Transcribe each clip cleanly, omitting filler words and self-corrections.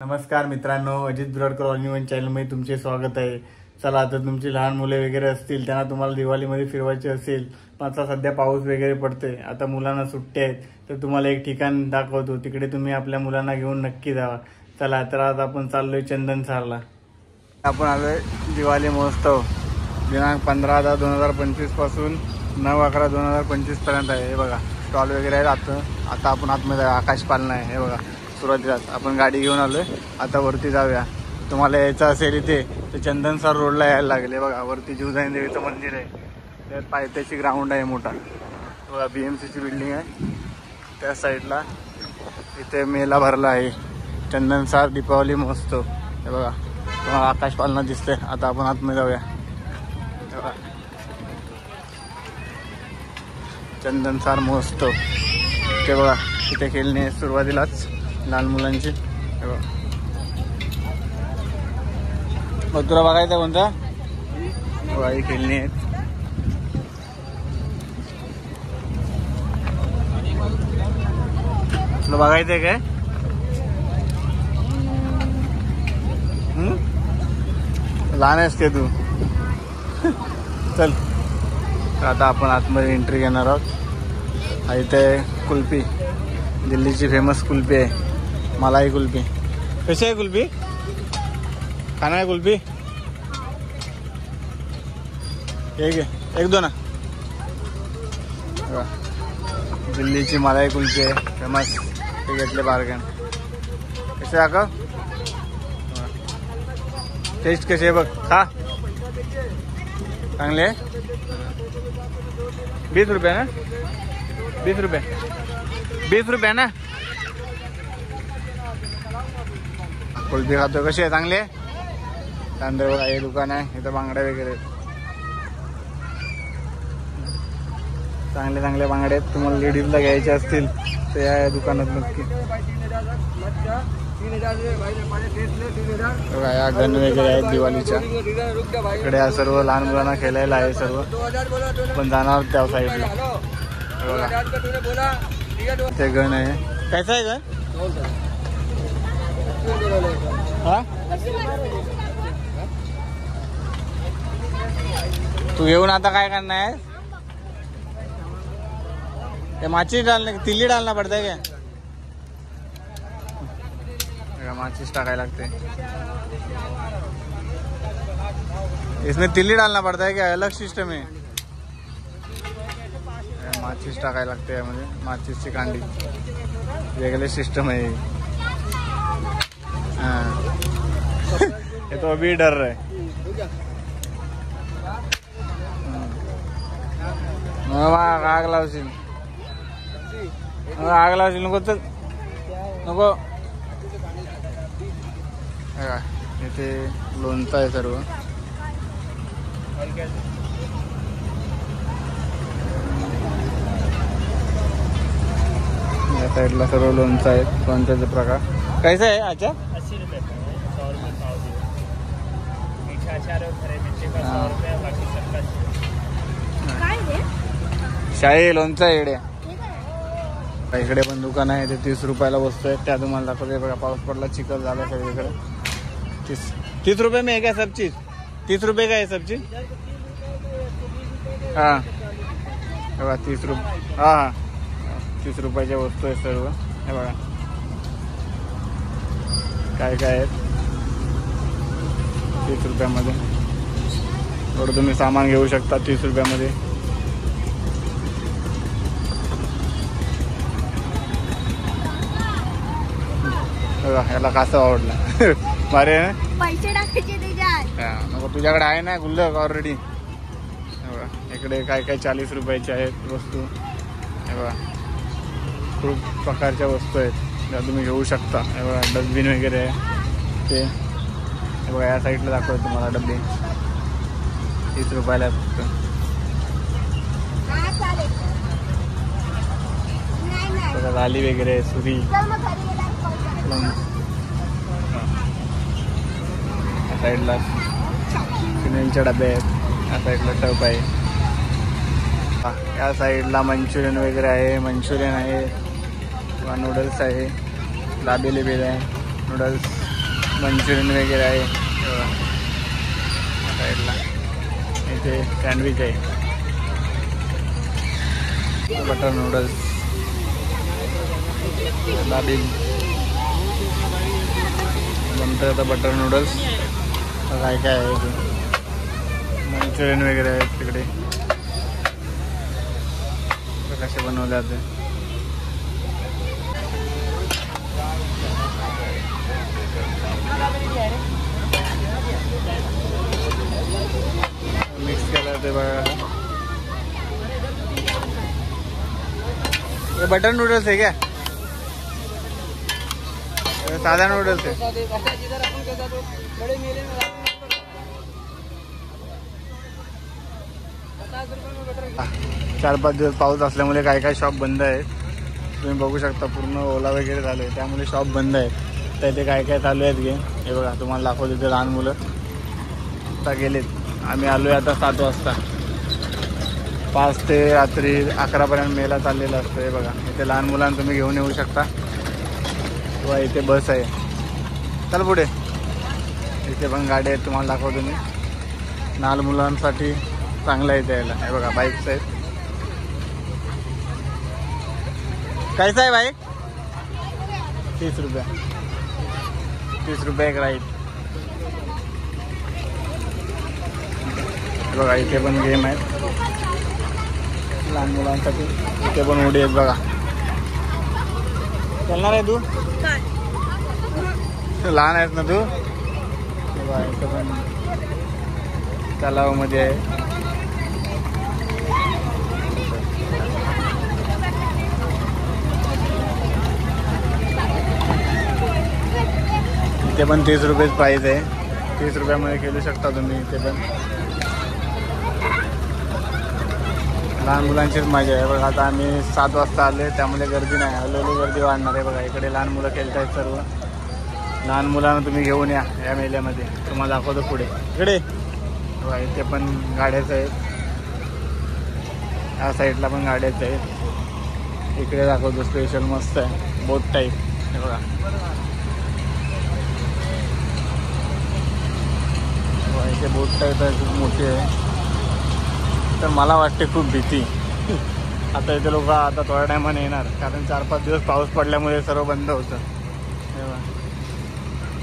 नमस्कार मित्रांनो, Ajit ब्रॉडकर all in one चॅनलमध्ये तुमचे स्वागत आहे. चला, आता तुमची लहान मुले वगैरे असतील, त्यांना तुम्हाला दिवाळीमध्ये फिरवायचे असेल, पण आता सध्या पाऊस वगैरे पडते, आता मुलांना सुट्ट्या आहेत, तर तुम्हाला एक ठिकाण दाखवतो. तिकडे तुम्ही आपल्या मुलांना घेऊन नक्की जावा. चला, तर आज आपण चाललोय चंदनसारला. आपण आलोय दिवाळी महोत्सव दिनांक 15/10/2025 पासून 9/11/2025 पर्यंत आहे. हे बघा, स्टॉल वगैरे आहेत. आता आपण आतमध्ये आकाश पालना आहे. हे बघा, सुरुवातीलाच आपण गाडी घेऊन आलोय. आता वरती जाऊया. तुम्हाला यायचं असेल इथे तर चंदनसार रोडला यायला लागेल. हे बघा, वरती जीवदानी देवीचं मंदिर आहे, त्यात पायथ्याची ग्राउंड आहे मोठा. बघा, BMCची बिल्डिंग आहे त्या साईडला. इथे मेला भरला आहे चंदनसार दीपावली महोत्सव. हे बघा, तुम्हाला आकाश पालना दिसते. आता आपण आतमध्ये जाऊया. हे बघा, चंदनसार महोत्सव. ते बघा, इथे खेळणी आहे सुरुवातीलाच लहान मुलांची. हे बघा, मग तुला बघायचं कोणता? बघा, ही खेळणी आहेत. तुला बघायचंय काय? लहान आहेस ते तू. चल, आता आपण आतमध्ये एंट्री घेणार आहोत. इथे कुल्फी, दिल्लीची फेमस कुल्फी आहे, मलाई कुल्फी. कशी आहे कुल्फी? खाना आहे कुल्फी? एक आहे, एक दोन. दिल्लीची मलाई कुल्फी आहे फेमस. ते घेतले बार्गन. कसे दाखव, टेस्ट कशी आहे बघ. खा, चांगले आहे. 20 रुपये ना? 20 रुपये, 20 रुपये ना? कुल्फी खातो. कशी आहे? चांगली आहे. तांदूळ बघा, हे दुकान आहे. इथं बांगड्या वगैरे चांगले चांगले बांगडे आहेत. तुम्हाला लेडीजला घ्यायचे असतील तर या दुकानात नक्की. बघा, या गन वगैरे आहेत दिवाळीच्या. इकडे या सर्व लहान मुलांना खेळायला आहे सर्व. पण जाणार त्या साईडला. बघा, ते गन आहे. कैसा आहे गन? हा, तू येऊन आता काय करणार आहे? माचिस डालने, तिल्ली डालना पड़ता है क्या? माचिस टाकायला लागते. इसमें तिल्ली डालना पड़ता है क्या? अलग सिस्टम है. माचिस टाकायला लागते यामध्ये. माचिसची कांडी वेगळे सिस्टम आहे. ये तो अभी डर रहा है. आग लावशील, आग लावशील. नको तर नको. इथे लोणचं आहे सर्व. या साईडला सर्व लोणचं आहेत. लोणच्याचे प्रकार. कैसा आहे? अच्छा, 80 रुपये 100 रुपये पाव दिए. मीठा अचार और खरे मिर्ची का 100 रुपये, बाकी सबका शाही लोणचं आहे. इकडे इकडे पण दुकान आहे. ते 30 रुपयाला वस्तू आहे. त्या तुम्हाला दाखवते. बघा, पाऊस पडला, चिखल झाला सगळीकडे. 30 रुपये में है क्या सब चीज? 30 रुपये का है सब चीज? हाँ, बघा, 30 रुपये. हा हा, 30 रुपयाच्या वस्तू आहे सर्व. हे बघा काय काय आहेत 30 रुपयामध्ये. थोडं तुम्ही सामान घेऊ शकता 30 रुपयामध्ये. याला कासव आवडला. भारी आहे ना? पैसे टाकायचे त्याच्यात. नको, तुझ्याकडे आहे ना गुल्लक ऑलरेडी. इकडे काय काय 40 रुपयाचे आहेत वस्तू. हे बघा, खूप प्रकारच्या वस्तू आहेत ज्या तुम्ही घेऊ शकता. हे बघा, डस्टबिन वगैरे आहे ते. हे बघा, या साईडला दाखवतो तुम्हाला डब्बे. 30 रुपयाला फक्त. बघा, झाली वगैरे, सुरी. साईडला सिमेंटचे डबे आहेत. या साईडला टप आहे. या साईडला मंचुरियन वगैरे आहे. मंचुरियन आहे, नूडल्स आहे, दाबेली बेल आहे, नूडल्स. मंचुरियन वगैरे आहे साईडला. इथे सँडविच आहे, बटर नूडल्स, दाबेली नंतर आता बटर नूडल्स काय काय आहे इथे. मंचुरियन वगैरे आहेत तिकडे, कसे बनवले जाते. मिक्स केलं ते बघा. ये बटर नूडल्स है क्या? साधा नूडल्स है. 4-5 दिवस पाऊस असल्यामुळे काय काय शॉप बंद आहेत. तुम्ही बघू शकता पूर्ण ओला वगैरे झालं आहे, त्यामुळे शॉप बंद आहेत. तर इथे काय काय चालू आहेत गेम हे बघा, तुम्हाला दाखवतो. इथे लहान मुलं आता गेलेत. आम्ही आलो आहे आता 7 वाजता. 5 ते रात्री 11पर्यंत मेला चाललेला असतो. हे बघा, इथे लहान मुलांना तुम्ही घेऊन येऊ शकता किंवा इथे बस आहे. चल पुढे, इथे पण गाडी आहेत, तुम्हाला दाखवतो मी. लहान मुलांसाठी चांगलं आहे यायला. हे बघा बाईक्स आहेत. कैसा आहे बाईक? 30 रुपये. 30 रुपये एक राईड. बघा इथे पण गेम आहेत लहान मुलांसाठी. इथे पण उडी आहेत बघा. चलणार आहे तू? लहान आहेत ना तू? बघा इथे पण तलावामध्ये आहे. इथे पण 30 रुपयेच प्राईस आहे. 30 रुपयामध्ये खेळू शकता तुम्ही. इथे पण लहान मुलांचीच मजा आहे बघा. आता आम्ही 7 वाजता आले, त्यामुळे गर्दी नाही. हळूहळू गर्दी वाढणार आहे बघा. इकडे लहान मुलं खेळत आहेत सर्व. लहान मुलांना तुम्ही घेऊन या मेल्यामध्ये, तुम्हाला दाखवतो पुढे. इकडे बघा इथे पण गाड्याच आहेत, या साईडला पण गाड्याच आहेत. इकडे दाखवतो स्पेशल मस्त आहे बोट टाईप. हे बघा इथे बोट टाईप आहे, खूप मोठी आहे. तर मला वाटते खूप भीती. आता इथे लोक आता थोड्या टायमाने येणार, कारण 4-5 दिवस पाऊस पडल्यामुळे सर्व बंद होतं.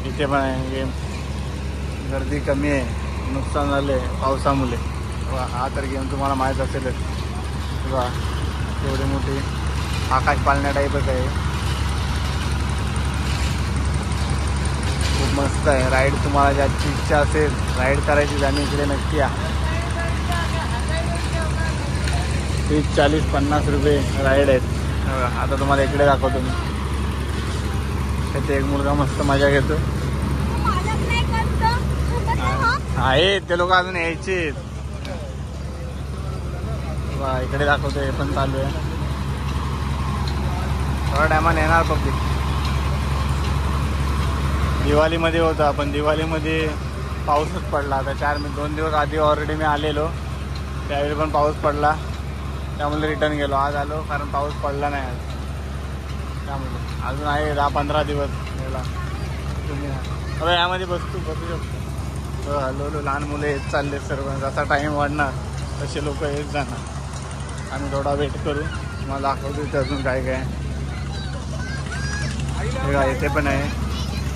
इथे पण आहे गेम. गर्दी कमी आहे, नुकसान झाले पावसामुळे. हा तर गेम तुम्हाला माहीत असेलच बघा. एवढी मोठी आकाश पाळण्या टाईपच आहे. खूप मस्त आहे. राईड तुम्हाला ज्याची इच्छा असेल राईड करायची त्याने इकडे नक्की या. 30-40-50 रुपये राईड आहेत. आता तुम्हाला इकडे दाखवतो मी. त्याचे एक मुलगा मस्त मजा घेतो आहे. ते लोक अजून यायचे. इकडे दाखवतो, हे पण चालू आहे. थोड्या टायमाने येणार पब्लिक. दिवाळीमध्ये होता, पण दिवाळीमध्ये पाऊसच पडला. आता 2 दिवस आधी ऑलरेडी मी आलेलो, त्यावेळी पण पाऊस पडला, त्यामुळे रिटर्न गेलो. आज आलो कारण पाऊस पडला नाही आज. त्यामुळे अजून आहे 10-15 दिवस गेला. तुम्ही હવે यामध्ये बसू शकतो. हळूहळू लहान मुलं येत चालले सर्व. जसा टाईम वाढणार तसे लोक येत जाणार. आम्ही थोडा वेट करू, तुम्हाला दाखवतो इथे अजून काय काय. इथे पण आहे,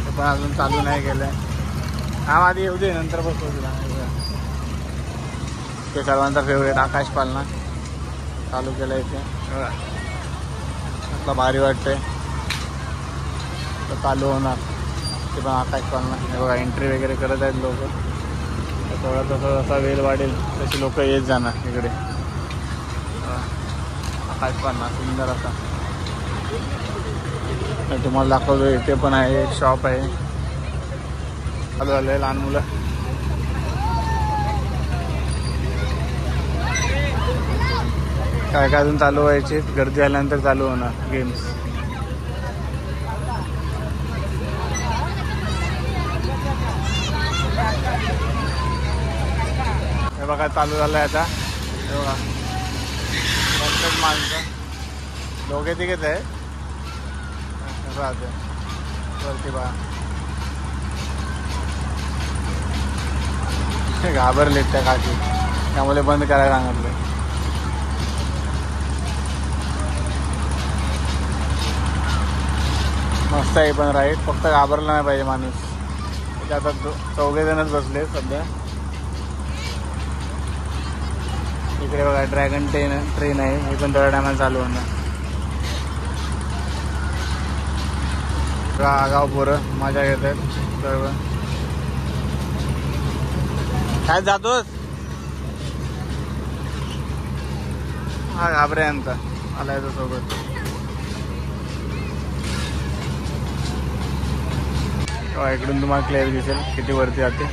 ते पण अजून चालू नाही केलं आहे. हा आधी येऊ दे, नंतर बसतो तुला. ते सर्वांचा फेवरेट आकाश पाळणा चालू केलं इथे. आपला भारी वाटतंय. तर चालू होणार ते पण आकाश पाळणा. हे बघा एंट्री वगैरे करत आहेत लोक. थोडा तसा जसा वेळ वाढेल तशी लोक येत जाणार इकडे. आकाश पाळणा सुंदर असा. तुम्हाला दाखवतो इथे पण आहे एक शॉप आहे. चालू झालं आहे. लहान मुलं काय काय अजून चालू व्हायचे. गर्दी आल्यानंतर चालू होणार गेम्स. हे बघा चालू झालं आहे आता. हे बघा माणसं दोघे तिघेच आहे. वरती बघा घाबरलेत त्या काकी, त्यामुळे बंद करायला सांगितलं. मस्त आहे पण राईड, फक्त घाबरला नाही पाहिजे माणूस. आता 4 जणच बसले सध्या. इकडे बघा ड्रॅगन ट्रेन आहे, हे पण थोड्या टायमाला चालू होणार. गाव पोरं मजा घेत आहेत सर्व. काय जातोस? हा घाबरे यांचा आलाय तो सोबत. इकडून तुम्हाला क्लिअर दिसेल किती वरती जाते.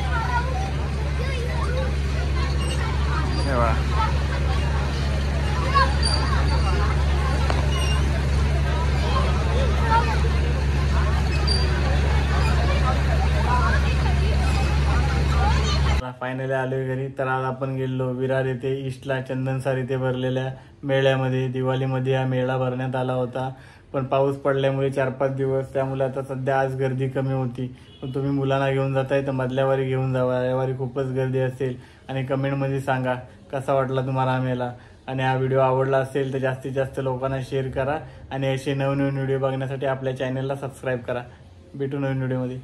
फायनली आलोय घरी. तर आज आपण गेलो विरार येथे ईस्टला चंदनसार इथे भरलेल्या मेळ्यामध्ये. दिवाळीमध्ये हा मेळा भरण्यात आला होता, पण पाऊस पडल्यामुळे 4-5 दिवस, त्यामुळे आता सध्या आज गर्दी कमी होती. पण तुम्ही मुलांना घेऊन जाताय तर मधल्या वारी घेऊन जावा, यावारी खूपच गर्दी असेल. आणि कमेंटमध्ये सांगा कसा वाटला तुम्हाला हा मेळा. आणि हा व्हिडिओ आवडला असेल तर जास्तीत जास्त लोकांना शेअर करा. आणि असे नवनवीन व्हिडिओ बघण्यासाठी आपल्या चॅनलला सबस्क्राईब करा. भेटू नवीन व्हिडिओमध्ये.